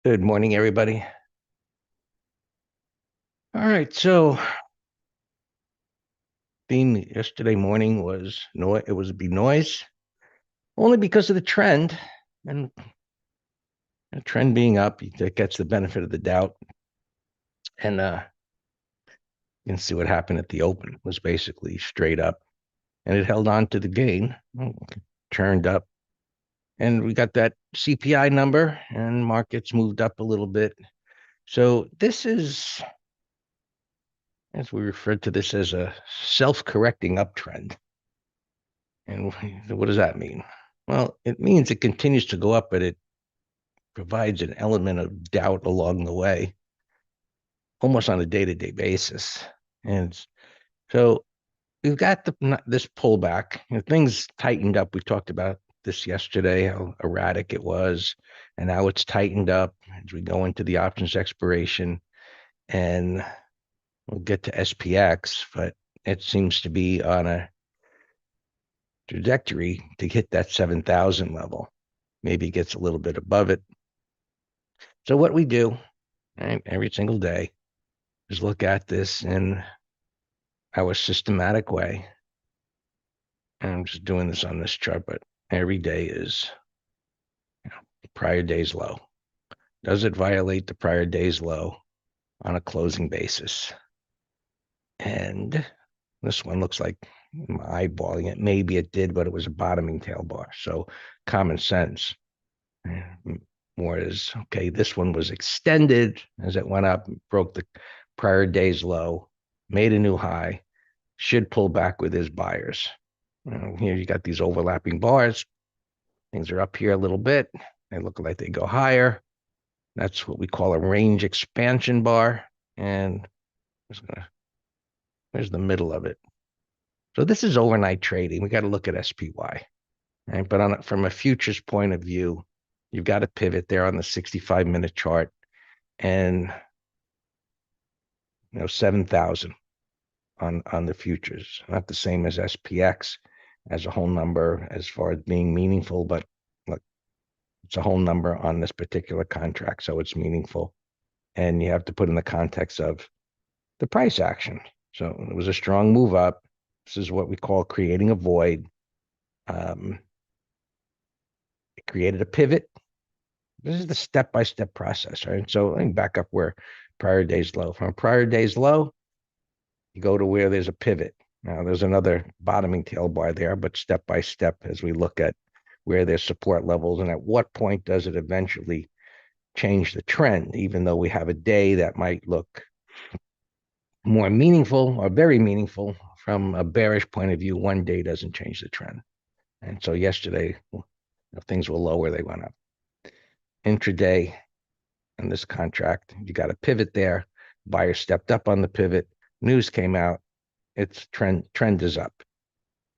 Good morning, everybody. All right, so theme yesterday morning was it was be noise, only because of the trend, and the trend being up, that gets the benefit of the doubt. And you can see what happened at the open. It was basically straight up, and it held on to the gain, turned up, and we got that CPI number, and markets moved up a little bit. So this is, as we referred to this as a self-correcting uptrend. And what does that mean? Well, it means it continues to go up, but it provides an element of doubt along the way, almost on a day-to-day basis. And so we've got this pullback. Things tightened up. We talked about this yesterday, how erratic it was, and now it's tightened up as we go into the options expiration. And we'll get to SPX, but it seems to be on a trajectory to hit that 7,000 level. Maybe it gets a little bit above it. So what we do, right, every single day is look at this in our systematic way. And I'm just doing this on this chart, but every day is prior day's low. Does it violate the prior day's low on a closing basis? And this one looks like I'm eyeballing it. Maybe it did, but it was a bottoming tail bar. So common sense. More is, okay, this one was extended as it went up, broke the prior day's low, made a new high, should pull back with his buyers. Here you got these overlapping bars. Things are up here a little bit. They look like they go higher. That's what we call a range expansion bar. And there's the middle of it. So this is overnight trading. We got to look at SPY. Right? But from a futures point of view, you've got a pivot there on the 65-minute chart, and 7,000 on the futures. Not the same as SPX as a whole number as far as being meaningful, but look, it's a whole number on this particular contract, so it's meaningful. And you have to put in the context of the price action. So it was a strong move up. This is what we call creating a void. It created a pivot. This is the step-by-step process, right? So let me back up where prior day's low. From prior day's low, you go to where there's a pivot. Now there's another bottoming tail bar there, but step by step as we look at where there's support levels and at what point does it eventually change the trend, even though we have a day that might look more meaningful or very meaningful from a bearish point of view, one day doesn't change the trend. And so yesterday, things were lower, they went up. Intraday in this contract, you got a pivot there. Buyer stepped up on the pivot. News came out. Its trend is up.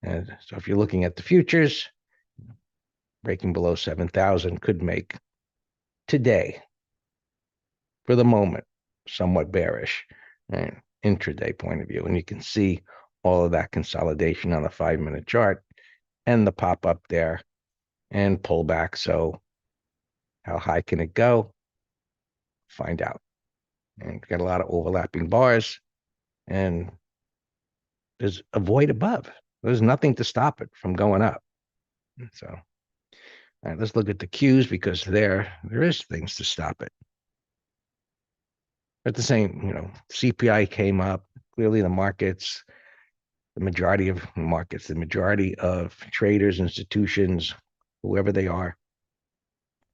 And so if you're looking at the futures, breaking below 7,000 could make today, for the moment, somewhat bearish, right? Intraday point of view. And you can see all of that consolidation on the 5-minute chart and the pop up there and pullback. So how high can it go? Find out. And got a lot of overlapping bars, and there's a void above. There's nothing to stop it from going up. So, all right, let's look at the Qs because there is things to stop it. At the same, CPI came up. Clearly, the majority of traders, institutions, whoever they are,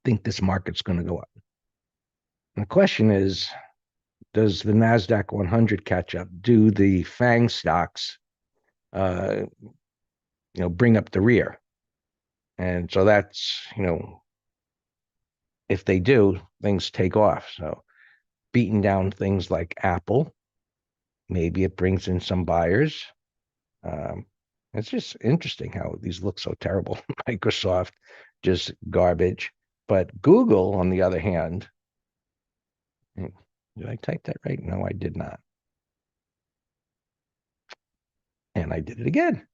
think this market's going to go up. And the question is, does the NASDAQ 100 catch up? Do the FANG stocks, bring up the rear? And so that's, if they do, things take off. So beating down things like Apple, maybe it brings in some buyers. It's just interesting how these look so terrible. Microsoft, just garbage. But Google, on the other hand, did I type that right? No, I did not. And I did it again.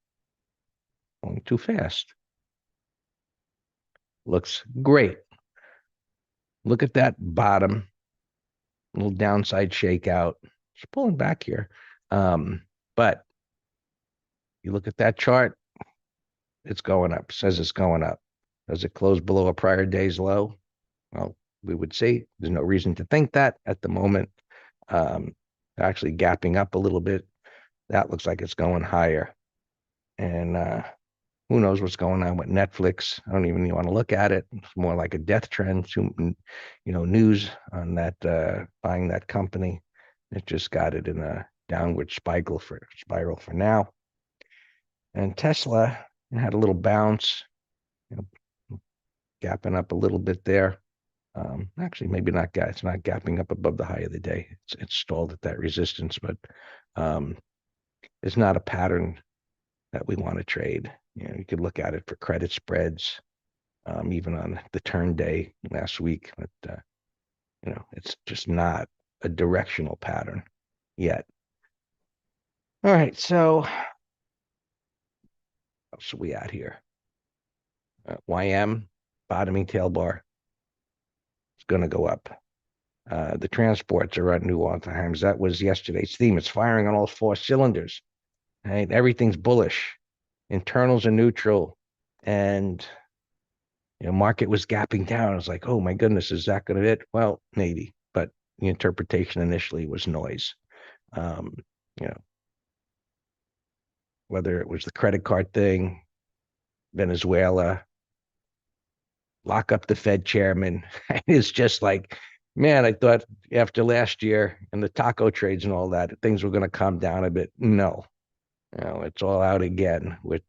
Going too fast. Looks great. Look at that bottom, little downside shakeout. It's pulling back here. But you look at that chart, it's going up, says it's going up. Does it close below a prior day's low? Well, we would see. There's no reason to think that at the moment. Um, Actually gapping up a little bit. That looks like it's going higher. And who knows what's going on with Netflix? I don't even want to look at it. It's more like a death trend. News on that buying that company. It just got it in a downward spiral for now. And Tesla had a little bounce, you know, gapping up a little bit there. Actually, maybe not. It's not gapping up above the high of the day. It's stalled at that resistance, but um, it's not a pattern that we want to trade. You could look at it for credit spreads, even on the turn day last week. But it's just not a directional pattern yet. All right, so what else are we at here? YM bottoming tail bar. It's going to go up. The transports are at new all-times. That was yesterday's theme. It's firing on all four cylinders. Right? Everything's bullish. Internals are neutral. And market was gapping down. I was like, oh my goodness, is that going to hit? Well, maybe. But the interpretation initially was noise. Um, you know, whether it was the credit card thing, Venezuela, lock up the Fed chairman. It's just like, man, I thought after last year and the taco trades and all that, things were going to calm down a bit. No, it's all out again with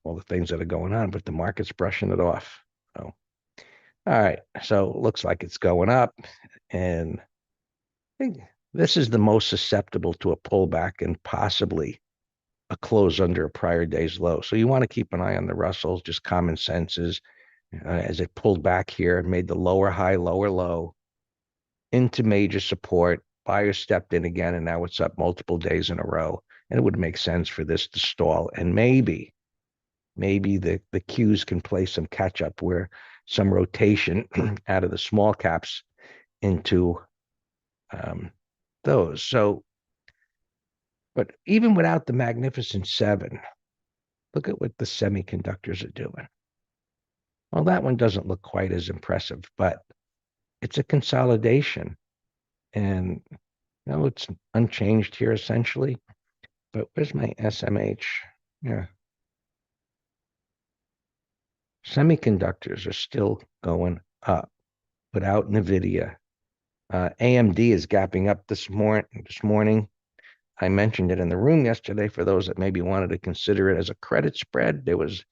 all the things that are going on, but the market's brushing it off. So, all right. So it looks like it's going up. And I think this is the most susceptible to a pullback and possibly a close under a prior day's low. So you want to keep an eye on the Russells, just common senses. As it pulled back here, made the lower high, lower low into major support. Buyers stepped in again, and now it's up multiple days in a row. And it would make sense for this to stall. And maybe the Qs can play some catch up where some rotation out of the small caps into those. So, but even without the Magnificent Seven, look at what the semiconductors are doing. Well, that one doesn't look quite as impressive, but it's a consolidation. And it's unchanged here essentially. But where's my SMH? Yeah. Semiconductors are still going up without NVIDIA. AMD is gapping up this morning. I mentioned it in the room yesterday for those that maybe wanted to consider it as a credit spread. There was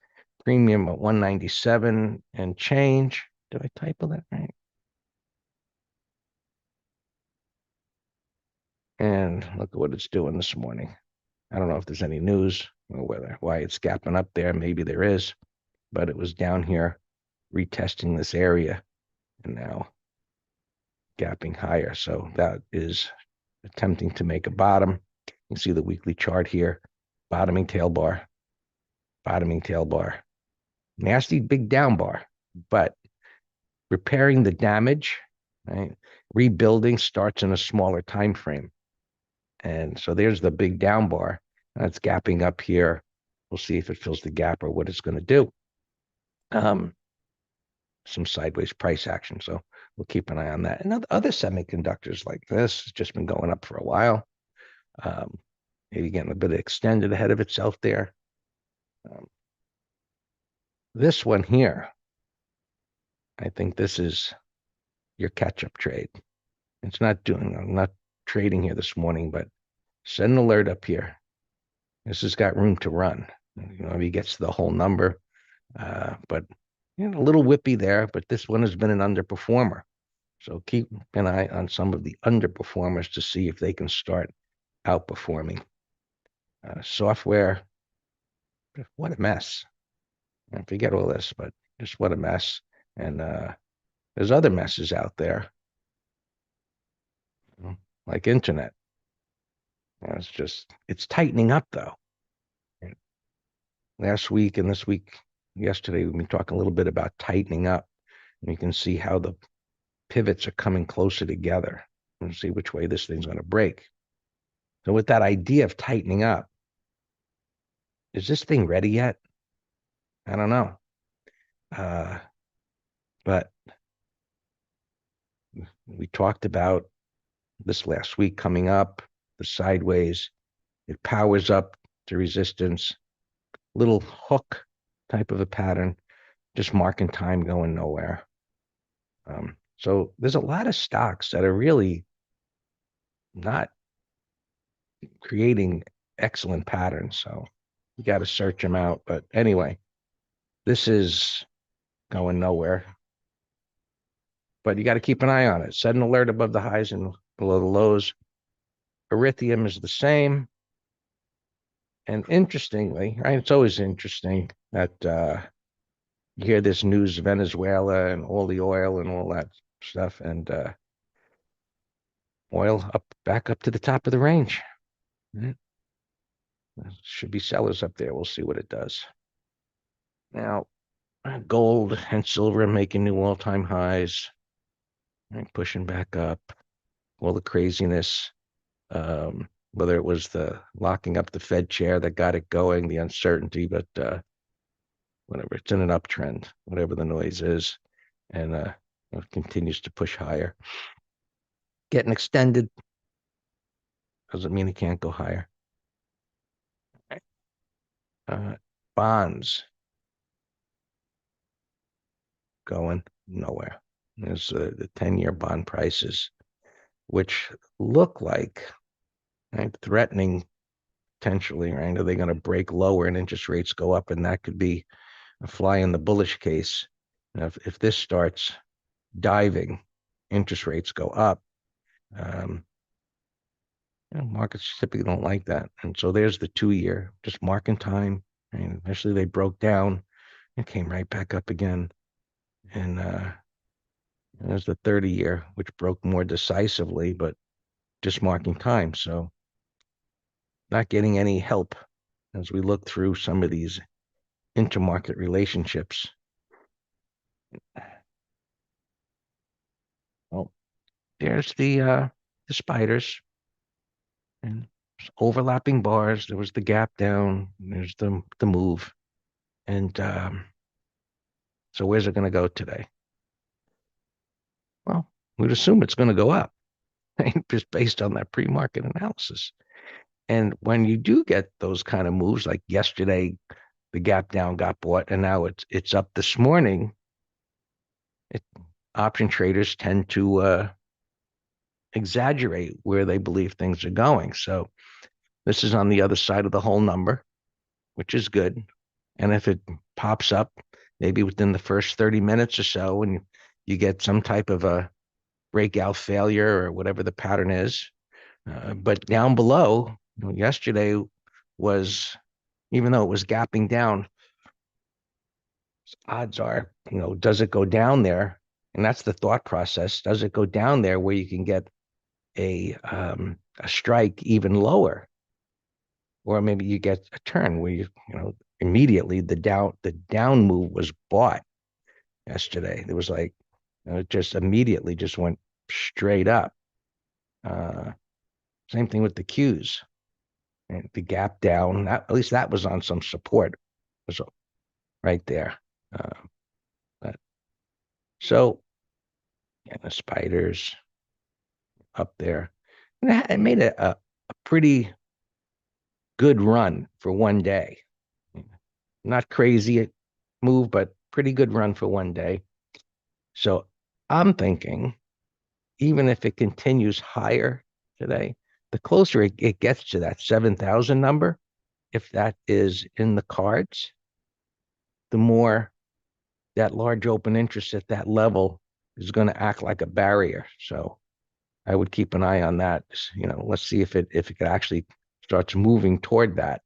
premium at 197 and change. Did I typo that right? And look at what it's doing this morning. I don't know if there's any news or why it's gapping up there. Maybe there is, but it was down here retesting this area and now gapping higher. So that is attempting to make a bottom. You see the weekly chart here, bottoming tail bar, nasty big down bar, but repairing the damage, right? Rebuilding starts in a smaller time frame. And so there's the big down bar. That's gapping up here. We'll see if it fills the gap or what it's going to do. Some sideways price action. So we'll keep an eye on that. And other semiconductors like this has just been going up for a while. Maybe getting a bit extended ahead of itself there. This one here, I think this is your catch-up trade. I'm not trading here this morning, but set an alert up here. This has got room to run. If he gets to the whole number, but a little whippy there, but this one has been an underperformer. So keep an eye on some of the underperformers to see if they can start outperforming. Software, what a mess. I forget all this, but just what a mess. And there's other messes out there, like internet. It's tightening up though. Last week and this week, yesterday, we've been talking a little bit about tightening up. You can see how the pivots are coming closer together and see which way this thing's going to break. So with that idea of tightening up, is this thing ready yet? I don't know. But we talked about this last week coming up, the sideways. It powers up to resistance, little hook type of a pattern, just marking time going nowhere. So there's a lot of stocks that are really not creating excellent patterns. So you got to search them out. But anyway, this is going nowhere. But you got to keep an eye on it. Set an alert above the highs and below the lows. Erythium is the same. And interestingly, right, it's always interesting that you hear this news, Venezuela and all the oil and all that stuff, and oil back up to the top of the range. Right? Should be sellers up there. We'll see what it does. Now, gold and silver making new all-time highs, right, pushing back up. All the craziness, whether it was the locking up the Fed chair that got it going, the uncertainty, but whatever, it's in an uptrend, whatever the noise is, and it continues to push higher. Getting extended doesn't mean it can't go higher. Bonds going nowhere. There's the 10-year bond prices, which look like, right, threatening potentially, right? Are they going to break lower and interest rates go up? And that could be a fly in the bullish case. If this starts diving, interest rates go up. Markets typically don't like that. And so there's the 2-year, just marking time. And eventually they broke down and came right back up again. And there's the 30-year, which broke more decisively, but just marking time. So not getting any help as we look through some of these intermarket relationships. Well, there's the spiders and overlapping bars. There was the gap down. There's the move. And so where's it going to go today? Well, we'd assume it's going to go up, just based on that pre-market analysis. And when you do get those kind of moves, like yesterday, the gap down got bought, and now it's up this morning. Option traders tend to exaggerate where they believe things are going. So this is on the other side of the whole number, which is good. And if it pops up, maybe within the first 30 minutes or so, and you get some type of a breakout failure or whatever the pattern is. But down below, yesterday was, even though it was gapping down, odds are, does it go down there? And that's the thought process. Does it go down there where you can get a strike even lower? Or maybe you get a turn where immediately the down move was bought yesterday. It was like, it just immediately just went straight up. Same thing with the Qs. And the gap down, at least that was on some support, was right there. So, the spiders up there. And it made a pretty good run for one day. Not crazy move, but pretty good run for one day. So I'm thinking, even if it continues higher today, the closer it gets to that 7,000 number, if that is in the cards, the more that large open interest at that level is going to act like a barrier. So I would keep an eye on that. Let's see if it actually starts moving toward that.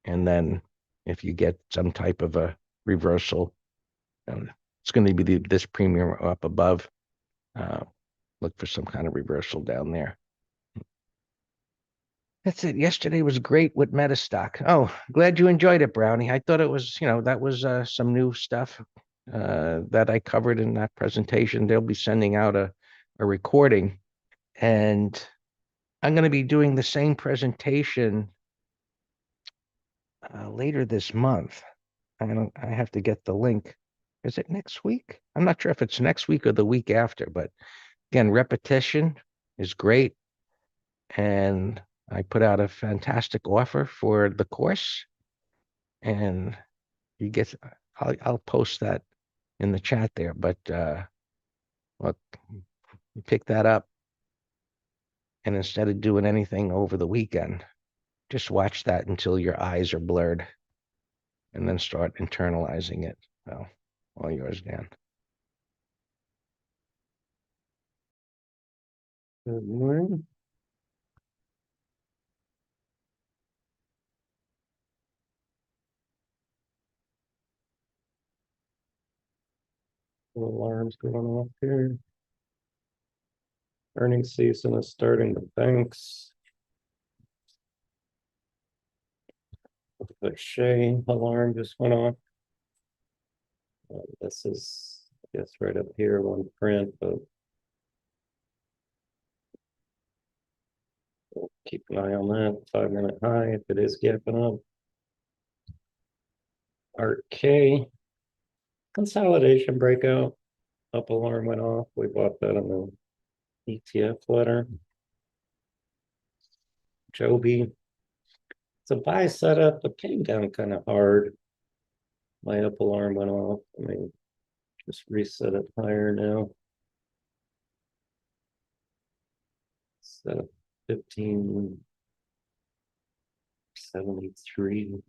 And then if you get some type of a reversal, it's going to be this premium up above. Look for some kind of reversal down there. That's it. Yesterday was great with Metastock. Oh, glad you enjoyed it, Brownie. I thought it was, that was some new stuff. that I covered in that presentation. They'll be sending out a recording, and I'm going to be doing the same presentation later this month. I have to get the link. Is it next week? I'm not sure if it's next week or the week after, but again, repetition is great. And I put out a fantastic offer for the course, and you get, I'll post that in the chat there, but look, you pick that up, and instead of doing anything over the weekend, just watch that until your eyes are blurred and then start internalizing it. Well, all yours, Dan. Good morning. Alarms going off here. Earnings season is starting. The banks. The Shay alarm just went off. This is, I guess, right up here on print, but we'll keep an eye on that. 5-minute high if it is gapping up. RK consolidation breakout. Up alarm went off. We bought that on the ETF letter. Joby. It's a buy setup, but came down kind of hard. My up alarm went off. I mean, just reset it higher now. Set up 1573.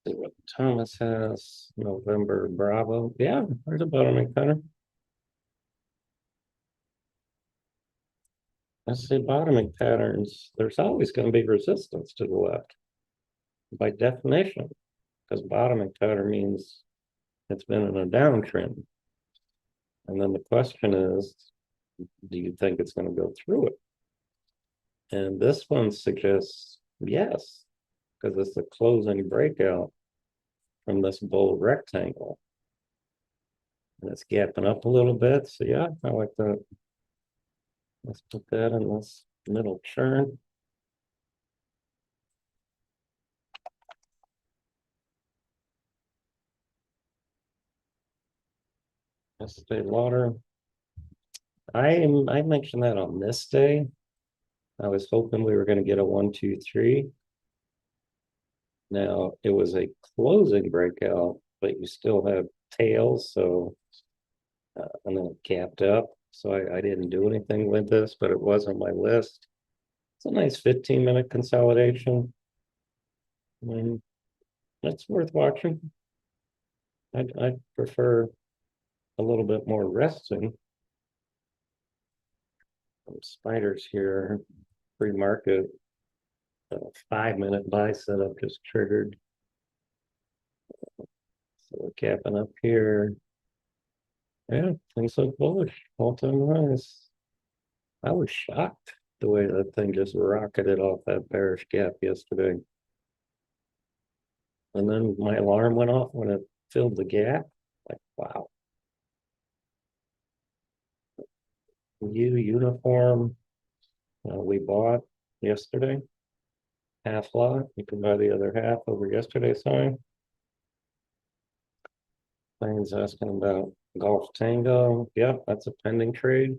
See what Thomas has. November Bravo. Yeah, there's a bottoming pattern. I see bottoming patterns. There's always going to be resistance to the left by definition, because bottoming pattern means it's been in a downtrend. And then the question is, do you think it's going to go through it? And this one suggests yes, because it's a closing breakout from this bull rectangle. And it's gapping up a little bit. So yeah, I like that. Let's put that in this middle churn. Estee Lauder. I mentioned that on this day. I was hoping we were going to get a 1, 2, 3. Now it was a closing breakout, but you still have tails, so and then it capped up. So I didn't do anything with this, but it was on my list. It's a nice 15-minute consolidation. I mean, that's worth watching. I'd prefer a little bit more resting. Some spiders here, pre-market. 5-minute buy setup just triggered. So we're capping up here. Yeah, things look bullish. All-time highs. I was shocked the way that thing just rocketed off that bearish gap yesterday. And then my alarm went off when it filled the gap. Like, wow. Uniform we bought yesterday. Half lot. You can buy the other half over yesterday's high. Plane's asking about Golf Tango. Yep, that's a pending trade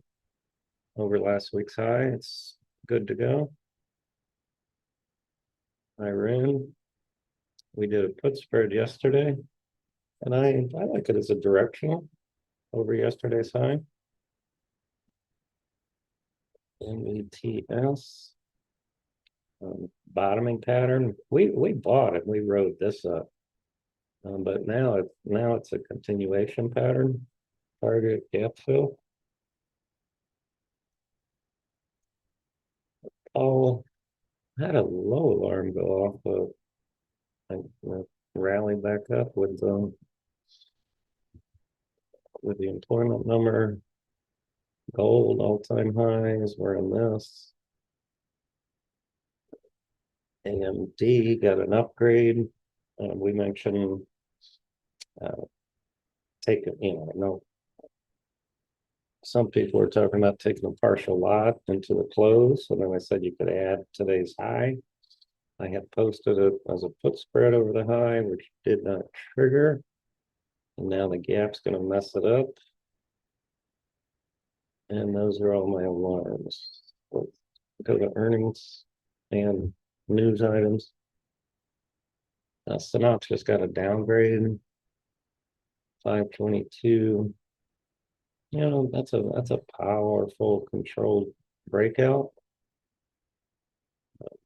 over last week's high. It's good to go. Iran. We did a put spread yesterday, and I like it as a directional over yesterday's high. METS. Bottoming pattern. We bought it. We rode this up, but now it's a continuation pattern. Target gap fill. Oh, had a low alarm go off, but I rally back up with the employment number. Gold all-time highs, we're in this. AMD got an upgrade. We mentioned taking, no. Some people were talking about taking a partial lot into the close, and then I said you could add today's high. I had posted it as a put spread over the high, which did not trigger. And now the gap's gonna mess it up. And those are all my alarms. Let's go to earnings and news items. Synopsys just got a downgrade. 522. That's a powerful controlled breakout.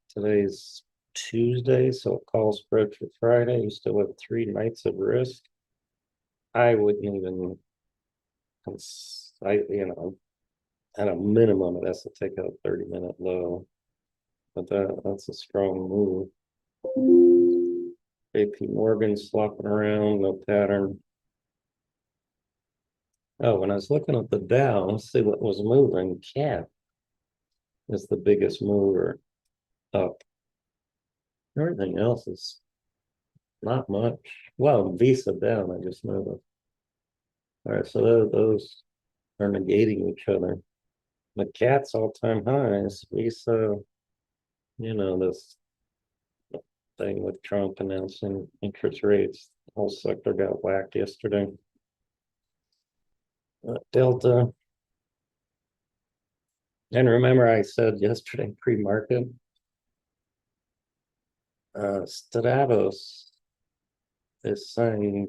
Today's Tuesday, so call spread for Friday. You still have 3 nights of risk. I wouldn't even, at a minimum, it has to take out 30-minute low. But that's a strong move. JP Morgan slopping around, no pattern. Oh, when I was looking at the Dow, let's see what was moving. CAT is the biggest mover up. Everything else is not much. Well, Visa down, I just noticed. All right, so those are negating each other. The CAT's all-time highs. Visa, this thing with Trump announcing interest rates, the whole sector got whacked yesterday. Delta. And remember I said yesterday pre-market, Stratos is saying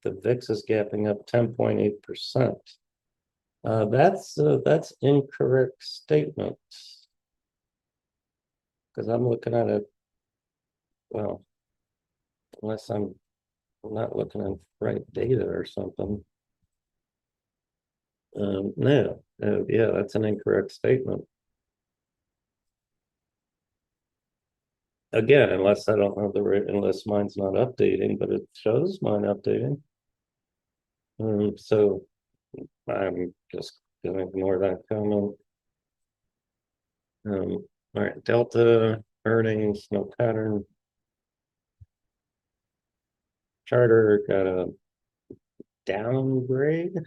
the VIX is gapping up 10.8%. That's incorrect statement. Because I'm looking at it, well, unless I'm not looking at right data or something. No, yeah, that's an incorrect statement. Again, unless I don't have unless mine's not updating, but it shows mine updating. So I'm just gonna ignore that comment. All right, Delta earnings, no pattern. Charter got a downgrade.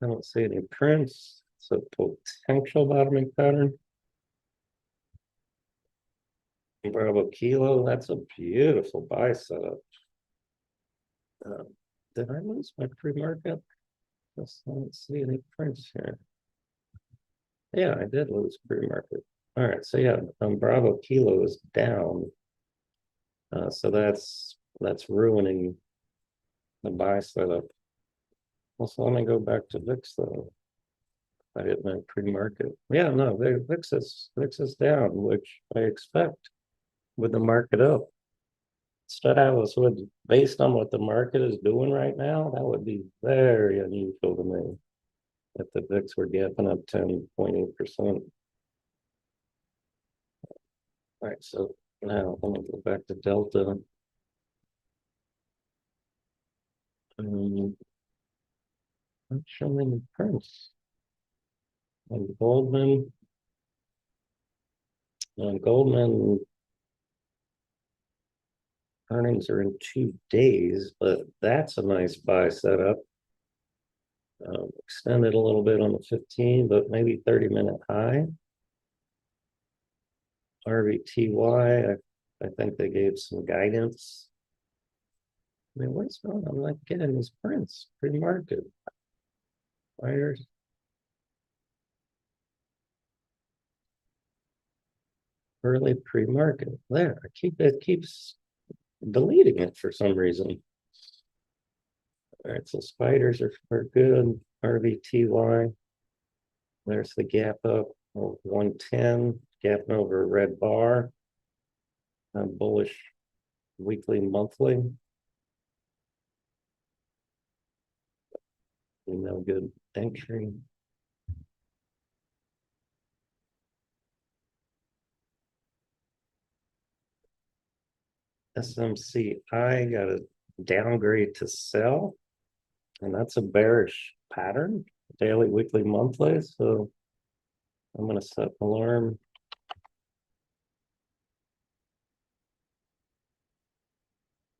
I don't see any prints. So potential bottoming pattern. Bravo Kilo, that's a beautiful buy setup. Did I lose my pre-market? I don't see any prints here. Yeah, I did lose pre-market. All right, so yeah, Bravo Kilo is down. So that's ruining the buy setup. Also, let me go back to VIX though. I hit my pre-market. Yeah, no, VIX is down, which I expect with the market up. Stratos would, based on what the market is doing right now, that would be very unusual to me if the VIX were gapping up 10.8%. All right, so now let me go back to Delta. Not showing any prints. And Goldman earnings are in 2 days, but that's a nice buy setup. Extended a little bit on the 15, but maybe 30-minute high. RVTY, I think they gave some guidance. I mean, what's wrong? I'm not getting these prints. Pre-market. Buyers. Early pre-market. There, it keeps deleting it for some reason. All right, so spiders are good. RVTY. There's the gap up of 110, gapping over a red bar. Bullish weekly, monthly. No good entry. SMCI got a downgrade to sell, and that's a bearish pattern. daily, weekly, monthly, so I'm gonna set an alarm.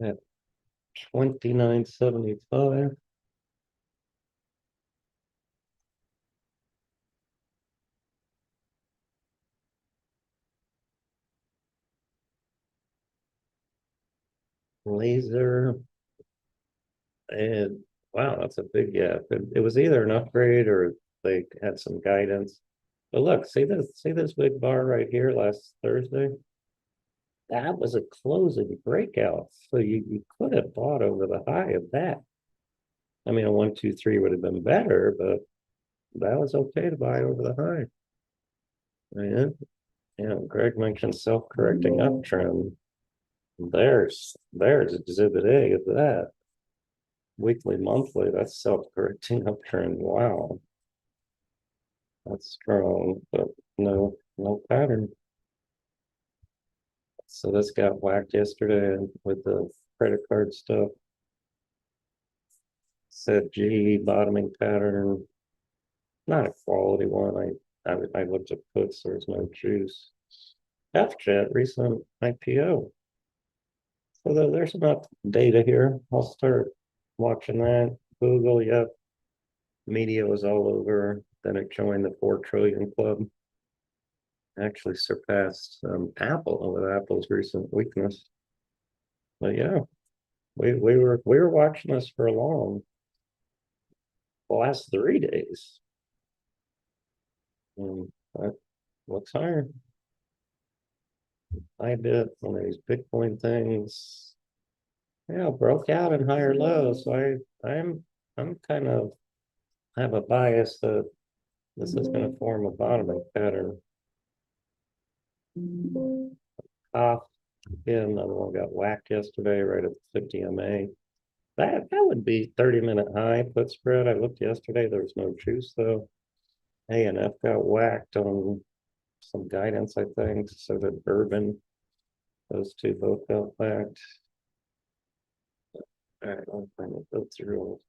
At 29.75. Laser. And wow, that's a big gap. It was either an upgrade or they had some guidance. But look, see this big bar right here last Thursday? That was a closing breakout. So you could have bought over the high of that. I mean, a 1, 2, 3 would have been better, but that was okay to buy over the high. Yeah, yeah. Greg mentioned self-correcting uptrend. There's exhibit A of that. Weekly, monthly, that's self-correcting uptrend. Wow. That's strong, but no pattern. So this got whacked yesterday with the credit card stuff. Said G bottoming pattern, not a quality one. I looked at puts, there's no juice. FJet recent IPO. So there's enough data here. I'll start watching that. Google, yep. Media was all over. Then it joined the 4 trillion club. Actually surpassed Apple with Apple's recent weakness. But yeah, we were watching this for a the last 3 days. And that looks higher. I did one of these Bitcoin things. Yeah, broke out in higher lows. So I'm kind of have a bias that this is going to form a bottoming pattern. Off again, another one got whacked yesterday right at the 50 MA. That would be 30-minute high put spread. I looked yesterday, there was no juice though. A&F got whacked on some guidance, I think. So did Urban. Those two both got whacked. All right, I'm trying to go through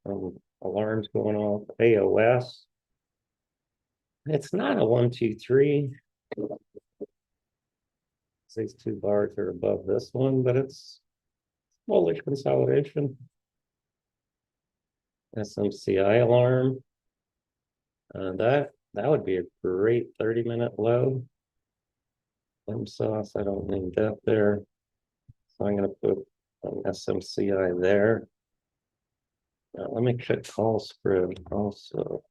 alarms going off. AOS. It's not a 1, 2, 3. These two bars are above this one, but it's bullish consolidation. SMCI alarm. That would be a great 30-minute low. Sauce, I don't need that there. So I'm going to put an SMCI there. Now, let me check call spread also.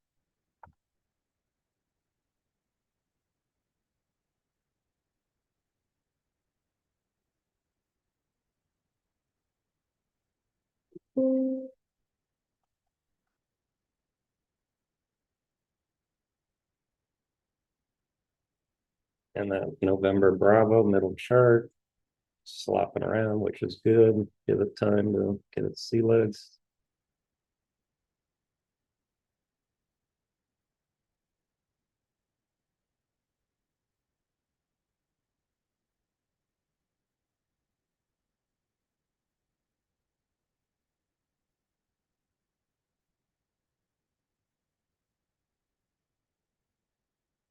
And that November Bravo middle chart slopping around, which is good. Give it time to get its sea legs.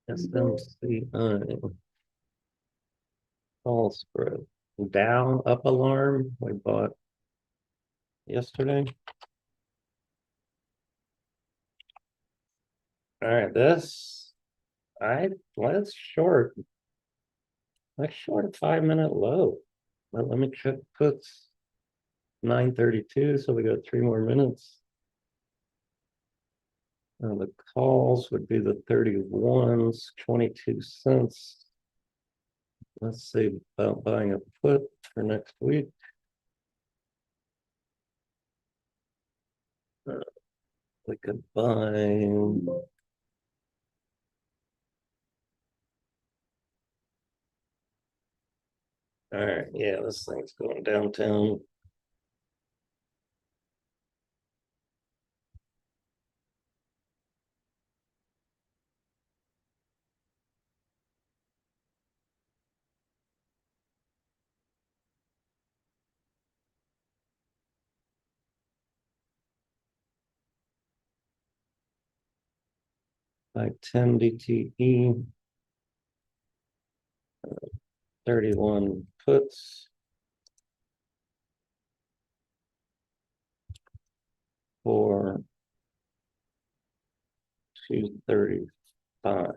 SMCI call spread down up alarm we bought yesterday. All right, let's short a 5-minute low. Let me check puts 9:32, so we got 3 more minutes. The calls would be the 31s, 22 cents. Let's see about buying a put for next week. We could buy. All right, yeah, this thing's going downtown. by 10 DTE. 31 puts. For 235.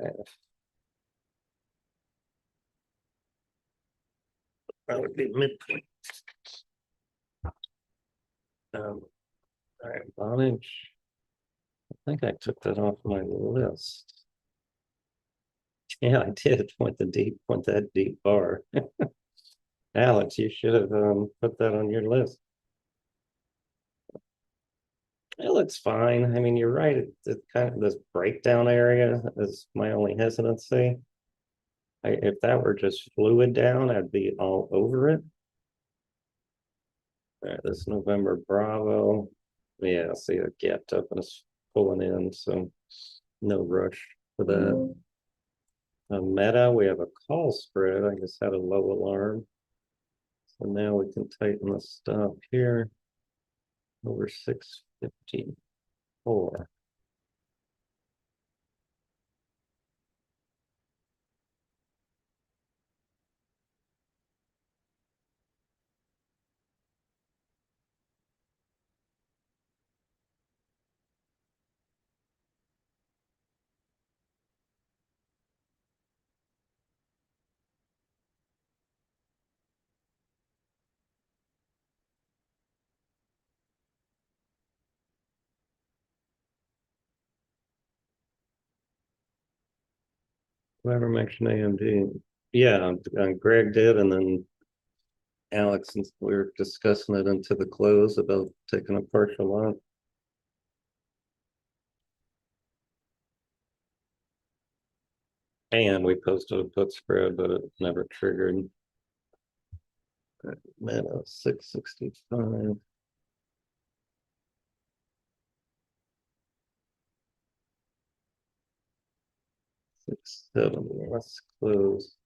That would be midpoint. All right, bondage. I think I took that off my list. Yeah, I did. Went that deep bar. Alex, you should have put that on your list. It looks fine. I mean, you're right. It's kind of this breakdown area is my only hesitancy. If that were just fluid down, I'd be all over it. All right, this November Bravo. Yeah, see a gapped up and it's pulling in, so no rush for that. Meta, we have a call spread. I just had a low alarm. So now we can tighten the stop here over 654. Whoever mentioned AMD. Yeah, Greg did, and then Alex, and we were discussing it into the close about taking a partial lot. And we posted a put spread, but it never triggered. Meta 665. 670. Let's close.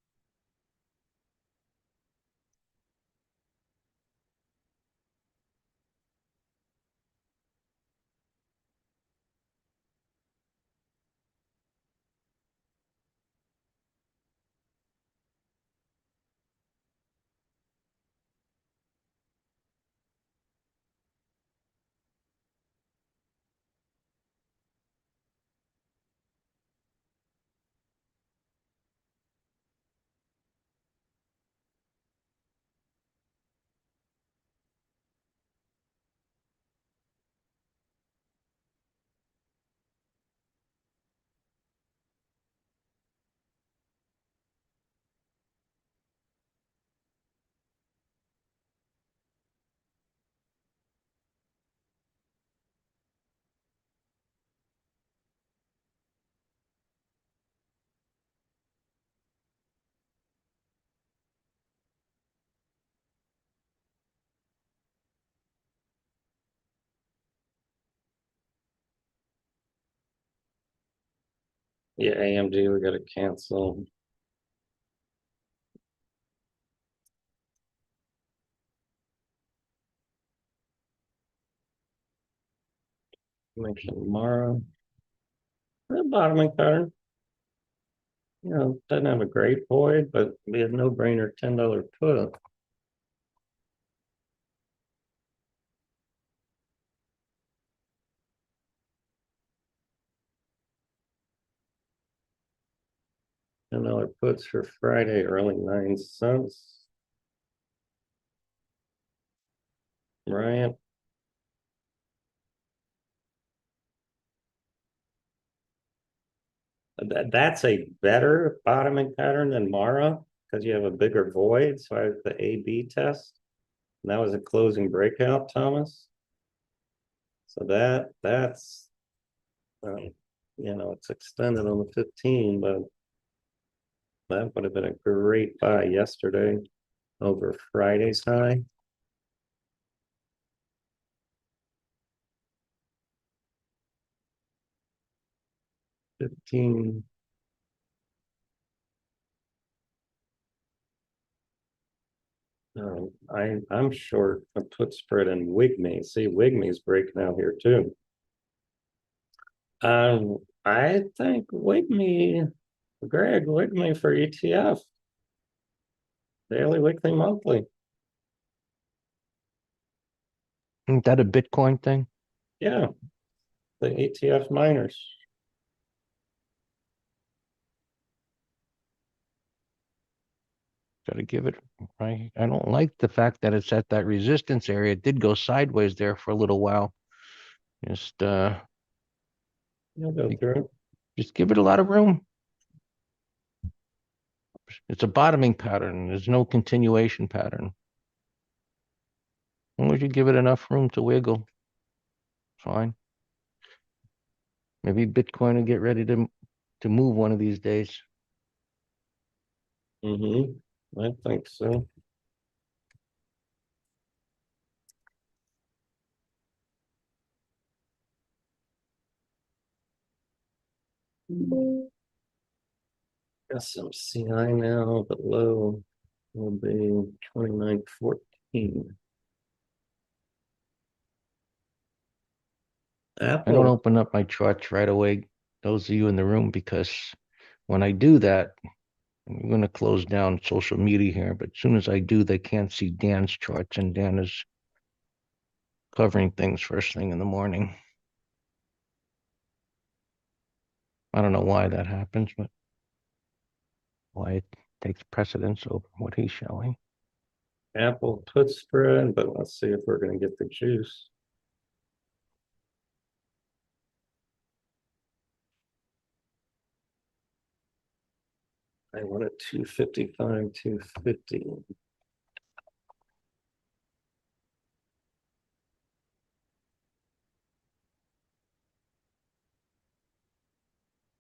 Yeah, AMD, we got to cancel. Mention Mara. The bottoming pattern. You know, doesn't have a great void, but we had no brainer $10 put. $10 puts for Friday are only 9 cents. Ryan. That's a better bottoming pattern than Mara because you have a bigger void. So I have the A/B test. And that was a closing breakout, Thomas. So that's you know, it's extended on the 15, but that would have been a great buy yesterday over Friday's high. 15. I'm short a put spread in WIGME. See, WIGME's breaking out here too. I think WIGMI, Greg, WIGMI for ETF. Daily, weekly, monthly. Isn't that a Bitcoin thing? Yeah, the ETF miners. Gotta give it, I don't like the fact that it's at that resistance area. It did go sideways there for a little while. Just, You'll go through it. just give it a lot of room. It's a bottoming pattern. There's no continuation pattern. As long as you give it enough room to wiggle, fine. Maybe Bitcoin will get ready to move one of these days. I think so. SMCI now, but low will be 29.14. I don't Apple, open up my charts right away, those of you in the room, because when I do that, I'm going to close down social media here, but as soon as I do, they can't see Dan's charts, and Dan is covering things first thing in the morning. I don't know why that happens, but why it takes precedence over what he's showing. Apple put spread, but let's see if we're going to get the juice. I wanted 255, 250.